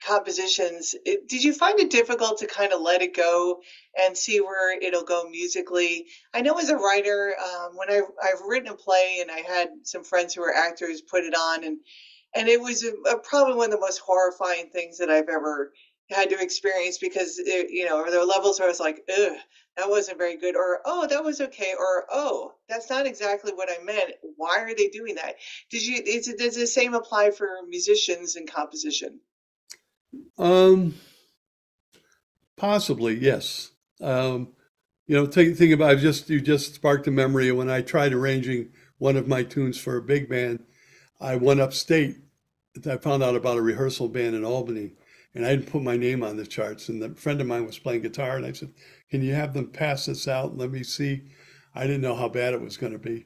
compositions, did you find it difficult to kind of let it go and see where it'll go musically? I know as a writer, when I've written a play and I had some friends who were actors put it on, and it was probably one of the most horrifying things that I've ever had to experience because there were levels where I was like, ugh, that wasn't very good, or oh, that was okay, or oh, that's not exactly what I meant. Why are they doing that? Does the same apply for musicians and composition? Um, Possibly, yes. Think about you just sparked a memory of when I tried arranging one of my tunes for a big band. I went upstate. I found out about a rehearsal band in Albany, and I didn't put my name on the charts. And a friend of mine was playing guitar, and I said, "Can you have them pass this out and let me see?" I didn't know how bad it was going to be,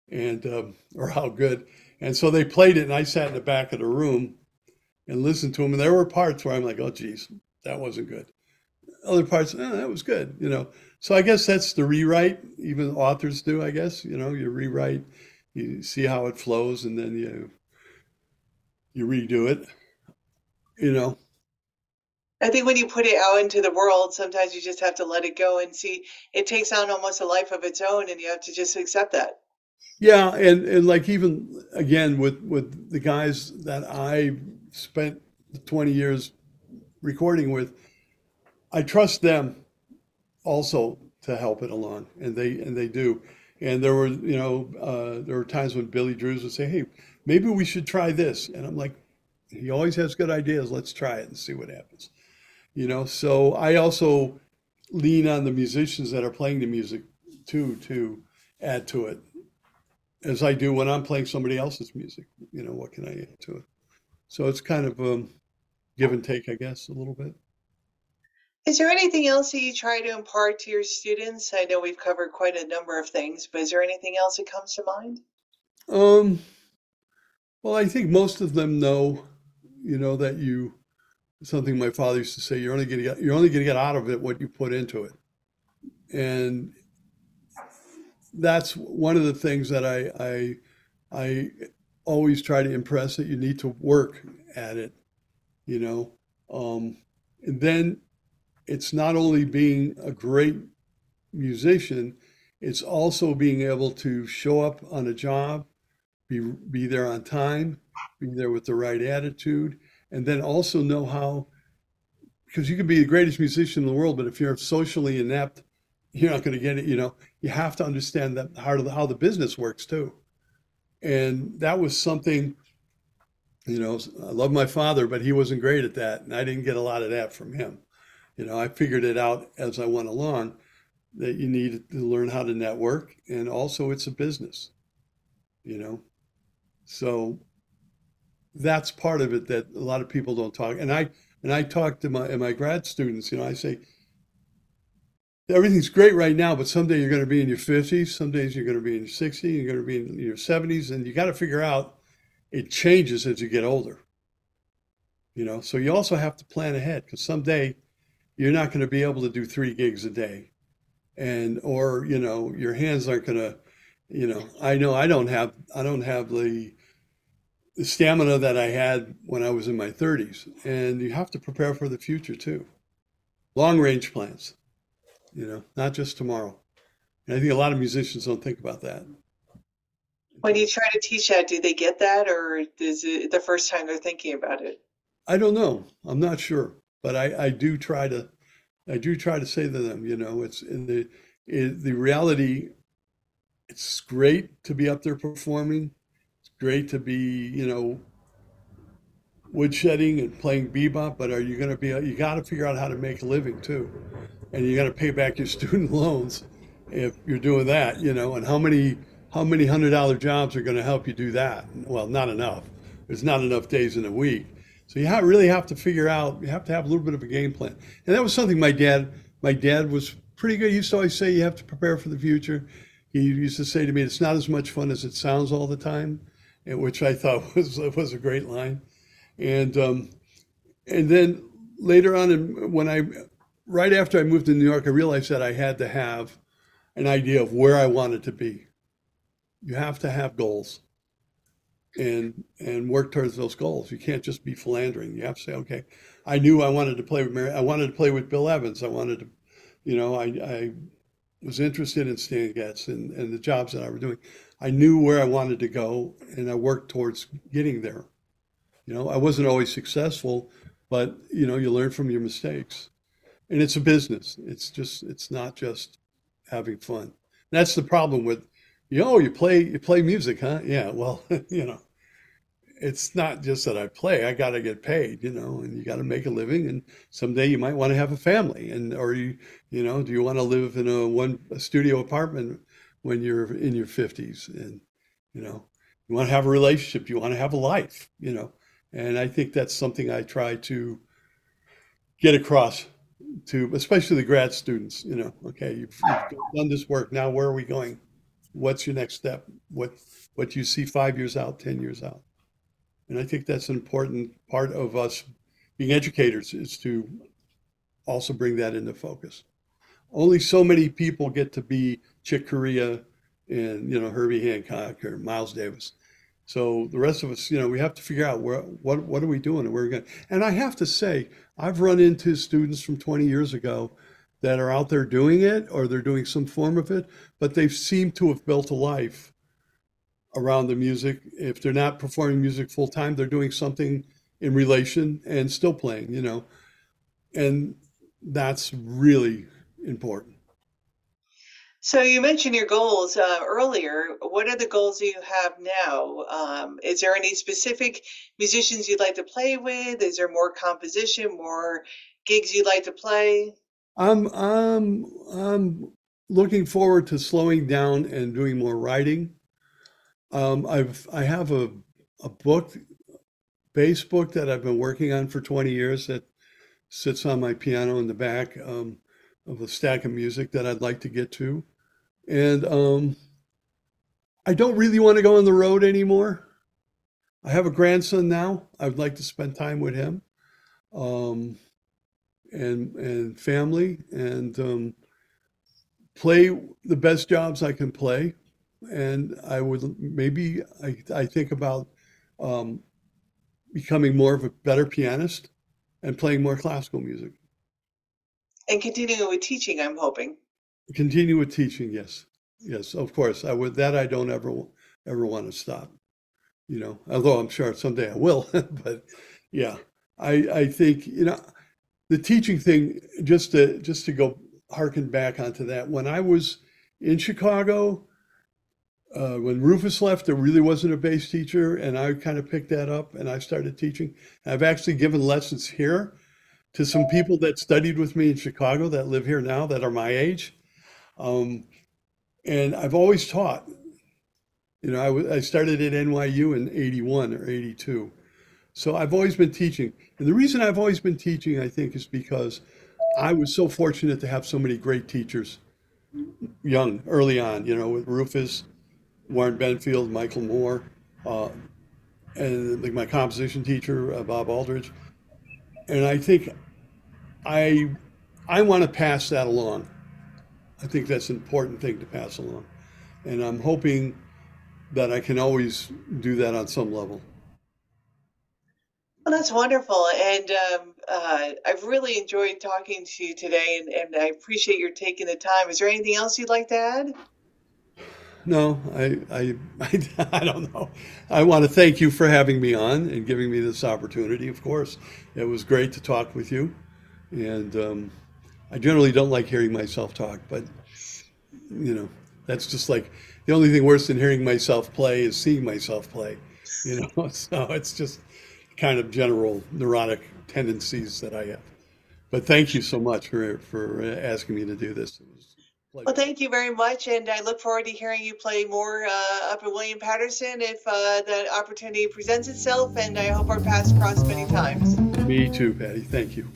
and or how good. And so they played it, and I sat in the back of the room and listened to them. And there were parts where I'm like, "Oh, geez, that wasn't good." Other parts, that was good. So I guess that's the rewrite. Even authors do, I guess. You rewrite, you see how it flows, and then you redo it. You know. I think when you put it out into the world, sometimes you just have to let it go and see it takes on almost a life of its own, and you have to just accept that. Yeah, and like even again with the guys that I spent 20 years recording with, I trust them also to help it along, and they do. And there were times when Billy Drews would say, "Hey, maybe we should try this," and I'm like, "He always has good ideas. Let's try it and see what happens." So I also lean on the musicians that are playing the music too to add to it, as I do when I'm playing somebody else's music. What can I add to it? So it's kind of give and take, I guess, a little bit. Is there anything else that you try to impart to your students? I know we've covered quite a number of things, but is there anything else that comes to mind? Um, well, I think most of them know, that something my father used to say, you're only going to get out of it what you put into it. And that's one of the things that I always try to impress, that you need to work at it, you know. Um, and then it's not only being a great musician, it's also being able to show up on a job, be there on time, be there with the right attitude, and then also know how, because you can be the greatest musician in the world, but if you're socially inept, you're not going to get it. You have to understand that how the business works too. And that was something, I love my father, but he wasn't great at that. And I didn't get a lot of that from him. I figured it out as I went along, that you need to learn how to network. And also it's a business, you know. So that's part of it that a lot of people don't talk. And I talk to my grad students, I say, everything's great right now, but someday you're going to be in your 50s, some days you're going to be in your 60s, you're going to be in your 70s, and you got to figure out it changes as you get older. So you also have to plan ahead, because someday you're not going to be able to do 3 gigs a day, and or your hands aren't going to. I know I don't have the stamina that I had when I was in my 30s, and you have to prepare for the future too. Long range plans, not just tomorrow. And I think a lot of musicians don't think about that. When you try to teach that, do they get that, or is it the first time they're thinking about it? I don't know. I'm not sure, but I do try to say to them, it's in the reality. It's great to be up there performing. It's great to be, woodshedding and playing bebop, but are you going to be, you got to figure out how to make a living too. And you got to pay back your student loans if you're doing that, and how many $100 jobs are going to help you do that? Well, not enough. There's not enough days in a week. So really have to figure out, you have to have a little bit of a game plan. And that was something my dad was pretty good. He used to always say you have to prepare for the future. He used to say to me, it's not as much fun as it sounds all the time, and which I thought was a great line. And and then later on, right after I moved to New York, I realized that I had to have an idea of where I wanted to be. You have to have goals. and work towards those goals. You can't just be philandering. You have to say, okay, I knew I wanted to play with Mary. I wanted to play with Bill Evans. I wanted to, I was interested in Stan Getz and the jobs that I was doing. I knew where I wanted to go, and I worked towards getting there. I wasn't always successful, but you learn from your mistakes. And it's a business. It's not just having fun. That's the problem with, you play music, huh? Yeah, well, it's not just that I play. I got to get paid, and you got to make a living. And someday you might want to have a family, or do you want to live in a studio apartment when you're in your 50s? And you want to have a relationship. You want to have a life, And I think that's something I try to get across to, especially the grad students. Okay, you've done this work. Now where are we going? What's your next step? What do you see 5 years out, 10 years out? And I think that's an important part of us being educators, is to also bring that into focus. Only so many people get to be Chick Corea and, Herbie Hancock or Miles Davis. So the rest of us, we have to figure out what are we doing and where we're going. And I have to say, I've run into students from 20 years ago that are out there doing it, or they're doing some form of it, but they've seemed to have built a life around the music. If they're not performing music full time, they're doing something in relation and still playing, and that's really important. So you mentioned your goals earlier. What are the goals that you have now? Is there any specific musicians you'd like to play with? Is there more composition, more gigs you'd like to play? I'm looking forward to slowing down and doing more writing. I have a book, bass book, that I've been working on for 20 years that sits on my piano in the back, of a stack of music that I'd like to get to. And I don't really want to go on the road anymore. I have a grandson now. I'd like to spend time with him, and family, and play the best jobs I can play. And I think about um, becoming more of a better pianist and playing more classical music. And continuing with teaching, I'm hoping. Continue with teaching, yes. Yes, of course. I don't ever want to stop, although I'm sure someday I will. But yeah, I think, the teaching thing, just to go harken back onto that, when I was in Chicago, when Rufus left, there really wasn't a bass teacher, and I kind of picked that up and I started teaching. I've actually given lessons here to some people that studied with me in Chicago that live here now that are my age. Um, and I've always taught. I started at NYU in 81 or 82. So I've always been teaching. And the reason I've always been teaching, I think, is because I was so fortunate to have so many great teachers early on, with Rufus, Warren Benfield, Michael Moore, uh, and like my composition teacher, Bob Aldridge. And I think I I want to pass that along. I think that's an important thing to pass along. And I'm hoping that I can always do that on some level. Well, that's wonderful. And I've really enjoyed talking to you today, and I appreciate your taking the time. Is there anything else you'd like to add? No, I don't know. I want to thank you for having me on and giving me this opportunity. Of course, it was great to talk with you. And I generally don't like hearing myself talk, but you know, that's just like the only thing worse than hearing myself play is seeing myself play. So it's just kind of general neurotic tendencies that I have. But thank you so much for asking me to do this. It was a Well, pleasure. thank you very much, and I look forward to hearing you play more up at William Patterson if that opportunity presents itself, and I hope our paths cross many times. Me too, Patty. Thank you.